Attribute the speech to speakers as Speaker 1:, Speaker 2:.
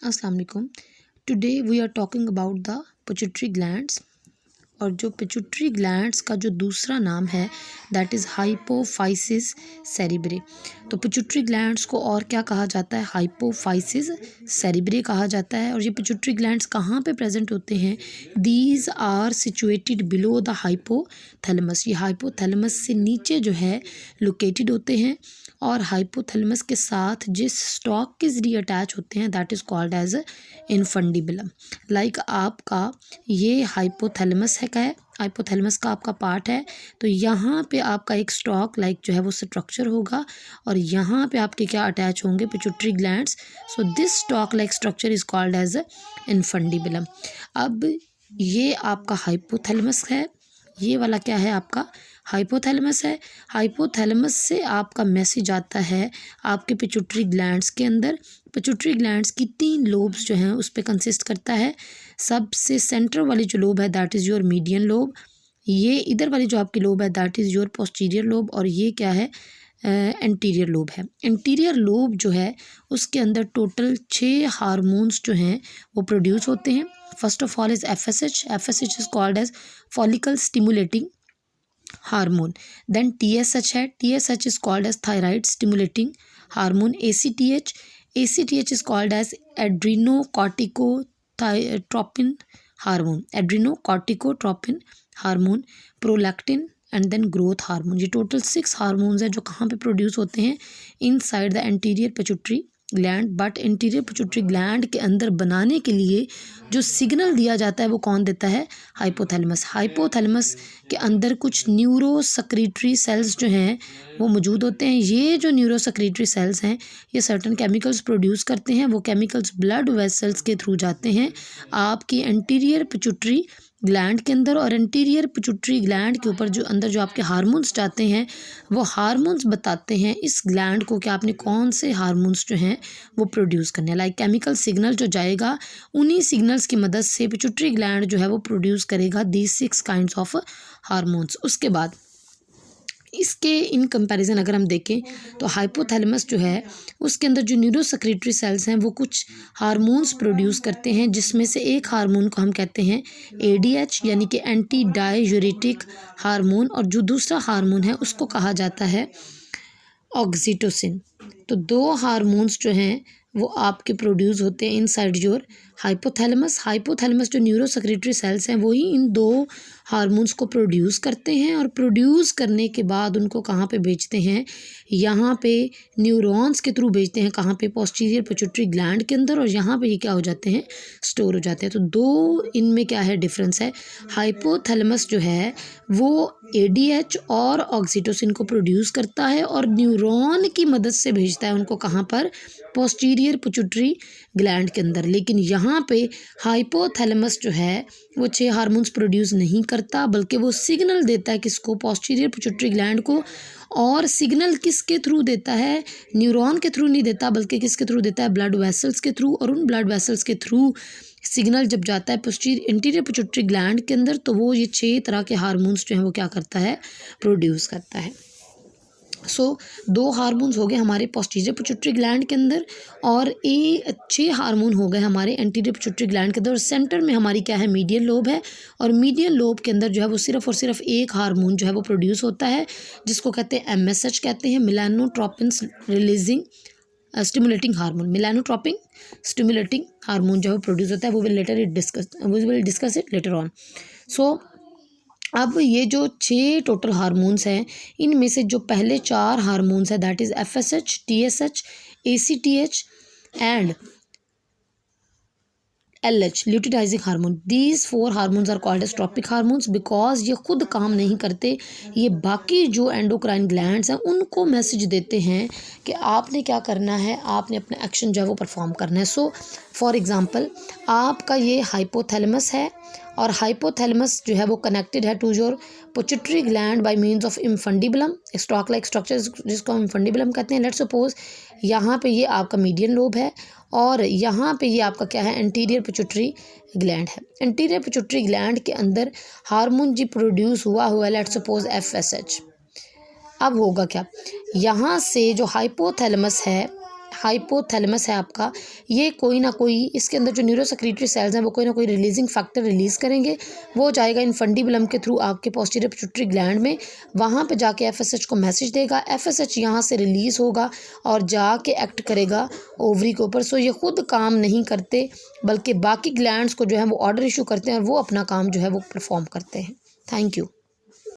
Speaker 1: अस्सलाम वालेकुम। Today we are talking about the pituitary glands. और जो पिट्यूटरी ग्लैंड्स का जो दूसरा नाम है दैट इज़ हाइपोफाइसिस सेरिब्रे। तो पिट्यूटरी ग्लैंड्स को और क्या कहा जाता है? हाइपोफाइसिस सेरिब्रे कहा जाता है। और ये पिट्यूटरी ग्लैंड्स कहाँ पे प्रेजेंट होते हैं? These are situated below the hypothalamus. ये हाइपोथैलेमस से नीचे जो है लोकेटेड होते हैं। और हाइपोथैलेमस के साथ जिस स्टॉक के ज़रिए अटैच होते हैं that is called as infundibulum. Like आपका ये हाइपोथैलेमस है हाइपोथैलेमस का आपका पार्ट है। तो यहाँ पे आपका एक स्टॉक लाइक जो है वो स्ट्रक्चर होगा और यहाँ पे आपके क्या अटैच होंगे? Pituitary glands. So this stalk like structure is called as infundibulum. अब ये आपका हाइपोथैलेमस है, ये वाला क्या है? आपका हाइपोथैलेमस है। हाइपोथैलेमस से आपका मैसेज आता है आपके पिट्यूटरी ग्लैंड्स के अंदर। पिट्यूटरी ग्लैंड्स की 3 लोब्स जो हैं उस पे कंसिस्ट करता है। सबसे सेंटर वाली जो लोब है that is your median lobe. ये इधर वाली जो आपकी लोब है that is your posterior lobe. और ये क्या है? एंटीरियर लोब है। एंटीरियर लोब जो है उसके अंदर टोटल 6 हार्मोन्स जो हैं वो प्रोड्यूस होते हैं। First of all is FSH। FSH is called as follicle stimulating hormone. Then TSH है। TSH is called as thyroid stimulating hormone. ACTH। ACTH is called as adrenocorticotropin hormone. Adrenocorticotropin hormone, prolactin and then growth hormone. ये total 6 hormones हैं जो कहाँ पे produce होते हैं? Inside the anterior pituitary gland. But interior pituitary gland के अंदर बनाने के लिए जो सिग्नल दिया जाता है वो कौन देता है? हाइपोथैलेमस। हाइपोथैलेमस के अंदर कुछ न्यूरो सेक्रेटरी सेल्स जो हैं वो मौजूद होते हैं। ये जो न्यूरो सेक्रेटरी सेल्स हैं ये सर्टन केमिकल्स प्रोड्यूस करते हैं। वो केमिकल्स ब्लड वेसल्स के थ्रू जाते हैं आपकी एंटीरियर पिट्यूटरी ग्लैंड के अंदर। और एंटीरियर पिट्यूटरी ग्लैंड के ऊपर जो अंदर जो आपके हार्मोन्स जाते हैं वो हार्मोन्स बताते हैं इस ग्लैंड को कि आपने कौन से हार्मोन्स जो हैं वो प्रोड्यूस करने हैं। लाइक केमिकल सिग्नल जो जाएगा उन्हीं सिग्नल्स की मदद से पिट्यूटरी ग्लैंड जो है वो प्रोड्यूस करेगा दीज 6 काइंड्स ऑफ हार्मोन्स। उसके बाद इसके इन कंपैरिजन अगर हम देखें तो हाइपोथैलेमस जो है उसके अंदर जो न्यूरो सेक्रेटरी सेल्स हैं वो कुछ हार्मोन्स प्रोड्यूस करते हैं जिसमें से एक हार्मोन को हम कहते हैं ADH यानी कि एंटी डाययूरेटिक हार्मोन। और जो दूसरा हार्मोन है उसको कहा जाता है ऑक्सीटोसिन। तो 2 हार्मोन्स जो हैं वो आपके प्रोड्यूस होते हैं इनसाइड योर हाइपोथैलेमस। हाइपोथैलेमस जो न्यूरो सेक्रेटरी सेल्स हैं वही इन 2 हार्मोन्स को प्रोड्यूस करते हैं और प्रोड्यूस करने के बाद उनको कहाँ पे भेजते हैं? यहाँ पे न्यूरॉन्स के थ्रू भेजते हैं। कहाँ पे? पोस्टीरियर पिट्यूटरी ग्लैंड के अंदर। और यहाँ पे ये क्या हो जाते हैं? स्टोर हो जाते हैं। तो 2 इनमें क्या है? डिफरेंस है। हाइपोथैलेमस जो है वो ADH और ऑक्सीटोसिन को प्रोड्यूस करता है और न्यूरॉन की मदद से भेजता है उनको। कहाँ पर? पोस्टीरियर पिट्यूटरी ग्लैंड के अंदर। लेकिन यहाँ पे हाइपोथैलेमस जो है वो 6 हार्मोन्स प्रोड्यूस नहीं करता बल्कि वो सिग्नल देता है किसको? पोस्टीरियर पिट्यूटरी ग्लैंड को। और सिग्नल किसके थ्रू देता है? न्यूरॉन के थ्रू नहीं देता बल्कि किसके थ्रू देता है? ब्लड वेसल्स के थ्रू। और उन ब्लड वेसल्स के थ्रू सिग्नल जब जाता है इंटीरियर पिट्यूटरी ग्लैंड के अंदर तो वो ये 6 तरह के हार्मोन्स जो हैं वो क्या करता है? प्रोड्यूस करता है। सो 2 हार्मोन्स हो गए हमारे पोस्टीरियर पिट्यूटरी ग्लैंड के अंदर और 6 हार्मोन हो गए हमारे एंटीरियर पिट्यूटरी ग्लैंड के अंदर। और सेंटर में हमारी क्या है? मीडियन लोब है। और मीडियन लोब के अंदर जो है वो सिर्फ और सिर्फ एक हार्मोन जो है वो प्रोड्यूस होता है जिसको कहते हैं MSH कहते हैं, melanotropin releasing stimulating hormone. Melanotropin stimulating hormone जो है वो प्रोड्यूस होता है। वो will discuss it later on. So अब ये जो 6 टोटल हार्मोन्स हैं इनमें से जो पहले 4 हार्मोन्स हैं that is FSH, TSH, ACTH and LH luteinizing hormone. These 4 hormones are called as tropic hormones because ये खुद काम नहीं करते। ये बाकी जो एंडोक्राइन ग्लैंड्स हैं उनको मैसेज देते हैं कि आपने क्या करना है, आपने अपना एक्शन जो है वो परफॉर्म करना है। सो फॉर एग्जांपल आपका ये हाइपोथैलेमस है और हाइपोथैलेमस जो है वो कनेक्टेड है to your pituitary gland by means of infundibulum, stalk like structure जिसको हम इनफंडिबुलम कहते हैं। लेट्स सपोज यहाँ पे ये आपका मीडियन लोब है और यहाँ पे ये आपका क्या है? एंटीरियर पिट्यूटरी ग्लैंड है। एंटीरियर पिट्यूटरी ग्लैंड के अंदर हार्मोन जी प्रोड्यूस हुआ है लेट्स सपोज FSH। अब होगा क्या? यहाँ से जो हाइपोथैलेमस है हाइपोथैलेमस है आपका, ये कोई ना कोई इसके अंदर जो न्यूरोसेक्रेटरी सेल्स हैं वो कोई ना कोई रिलीजिंग फैक्टर रिलीज़ करेंगे। वो जाएगा इन्फंडिबुलम के थ्रू आपके पोस्टीरियर पिट्यूटरी ग्लैंड में, वहाँ पे जाके एफएसएच को मैसेज देगा, एफएसएच यहाँ से रिलीज़ होगा और जाके एक्ट करेगा ओवरी के ऊपर। सो ये खुद काम नहीं करते बल्कि बाकी ग्लैंड्स को जो है वो ऑर्डर इशू करते हैं और वो अपना काम जो है वो परफॉर्म करते हैं। Thank you.